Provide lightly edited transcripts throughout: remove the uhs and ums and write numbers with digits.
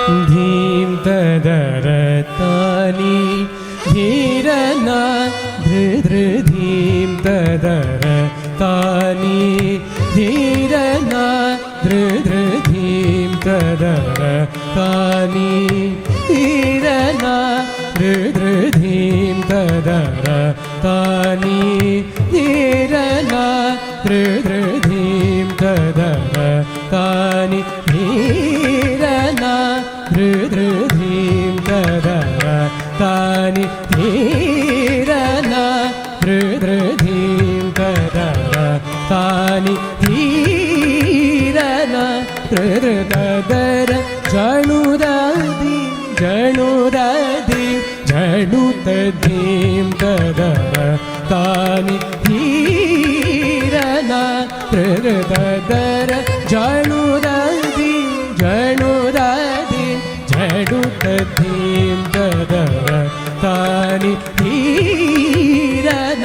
धीं तदर तानि धीरन धृधृधीं तदर तानि धीरन धृधृधीं तदर तानि धीरन धृधृधीं तदर तानि धीरन धृधृधीं तदर तानि धीरन धृधृधीं तदर तानि धीरन धृधृधीं तदर तानि धीरन धृधृतदर जणुदधि जणुदधि जणुतधीं तदर तानि धीरन धृधृतदर जणुदधि जणुदधि जणुतधीं तदर तानि धीरन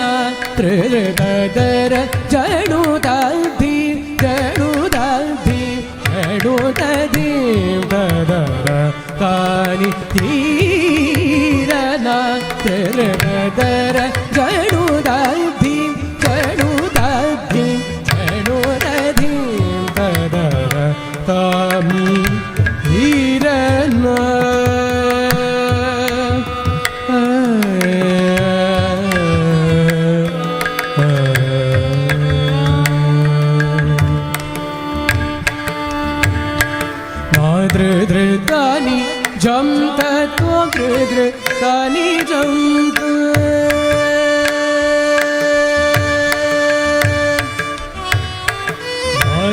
धृधृतदर जणुदधि जणुदधि जणुतधीं तदर तानि धीरन धृधृतदर जणुदधि जणुदधि जणुदधीं तदर तानि धीरन धृधृतानि जं तत्त्व धृधृतानि जं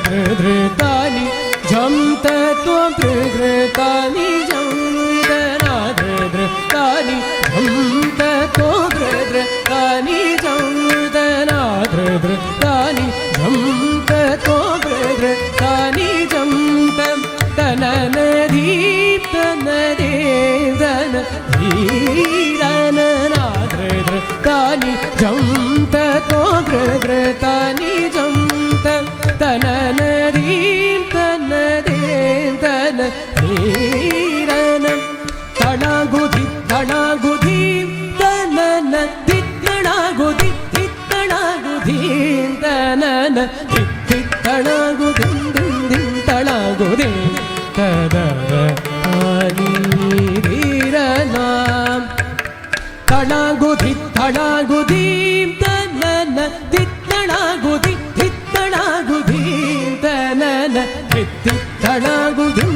धृधृतानि जं तत्त्व धृधृतानि जं धृधृतानि जं तत्त्व धृधृतानि जं धृधृतानि जं तत्त्व धृधृतानि जं तनन दीप तनदेवन धीरन धृधृतानि जं ततो धृधृतानि जं तनन दीप तनदेवन धीरन तणागुधि तणागुधि तनन दित्तणागुधि दित्तणागुधि तनन दित्तणागुधि तणागुधि तदर तानि धीरन तणागुधि तणागुधीं तनन दित्तणागुधि दित्तणागुधीं तनन दित्तणागुधिं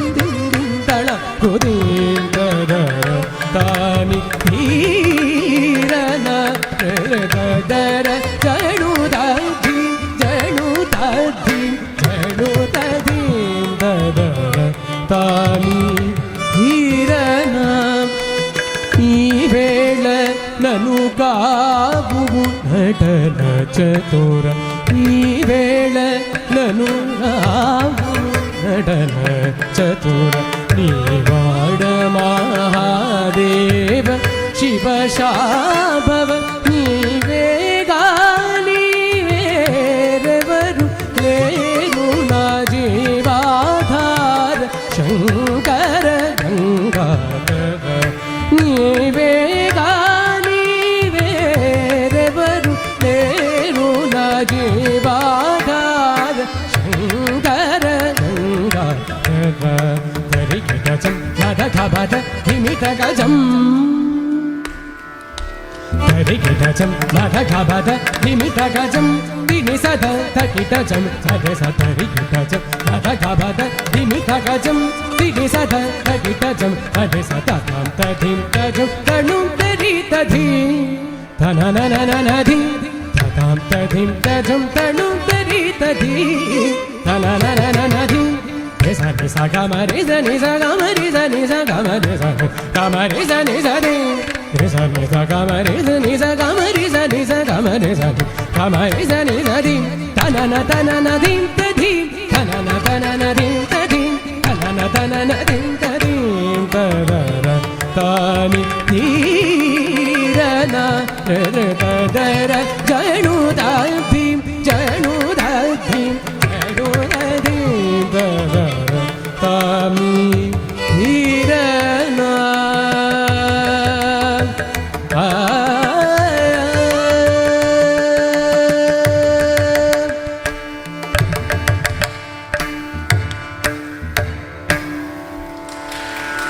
तणागुधिं तदर तानि धीरन तदर जणुदधि जणुदधि जणुदधिं तदर तानि धीरन ಈ ವೇಳ ನನು ಕಾಬುವು ನಟನ ಚತುರ ಈ ವೇಳ ನನು ಕಾಬುವು ನಟನ ಚತುರ ನೀವಾಡ ಮಹಾದೇವ ಶಿವ ಶಾಭವ ನೀವೇ ಗಾಲಿವೇರೆವರು ಲೇನು ನಾ ಜೀವಾಧಾರ ಶಂಕರ ಗಂಗಾಧರ ನೀವೇ ಗಾಲಿವೇರೆವರು ಲೇನು ನಾ ಜೀವಾಧಾರ ಶಂಕರ ಗಂಗಾಧರ ಧರಿಕ ಗಜಂ ಗದ ಗಬದ ಹಿಮಿತ ಗಜಂ ಧರಿಕ ಗಜಂ ಗದ ಗಬದ ಹಿಮಿತ ಗಜಂ ದಿನಿ ಸದ ತಕಿಟ ಜಂ ಸದ ಸದರಿಕ ಗಜಂ ಗದ ಗಬದ ಹಿಮಿತ ಗಜಂ ದಿನಿ ಸದ ತಕಿಟ ಜಂ ಸದ ಸದ ತಾಂ ತಧಿಂ ತಜಂ ತಣು ತರಿ ತಧಿ ತನನನನನಧಿ ತಾಂ ತಧಿಂ ತಜಂ ತಣು ತರಿ ತಧಿ ತನನನನನಧಿ ಸ ನಿ ಸ ಗ ಮ ರಿ ಸ ನಿ ಸ ಗ ಮ ರಿ ಸ ನಿ ಸ ಗ ಮ ರಿ ಸ ಗ ಮ ರಿ ಸ ನಿ ಸ ನಿ ರಿ ಸ ನಿ ಸ ಗ ಮ ರಿ ಸ ನಿ ಸ ಗ ಮ ರಿ ಸ ನಿ ಸ ಗ ಮ ರಿ ಸ ಗ ಮ ರಿ ಸ ನಿ ಸ ದಿ ತನನ ತನನ ದಿ ತಧಿ ತನನ ತನನ ದಿ ತಧಿ ತನನ ತನನ ದಿ ತಧಿ ತದರ ತಾನಿ ಧೀರನ ತದರ ಜಣುದಧಿ ಜಣುದಧಿ ಜಣುದಧಿ ತದರ ತಾಮಿ ಧೀರ pa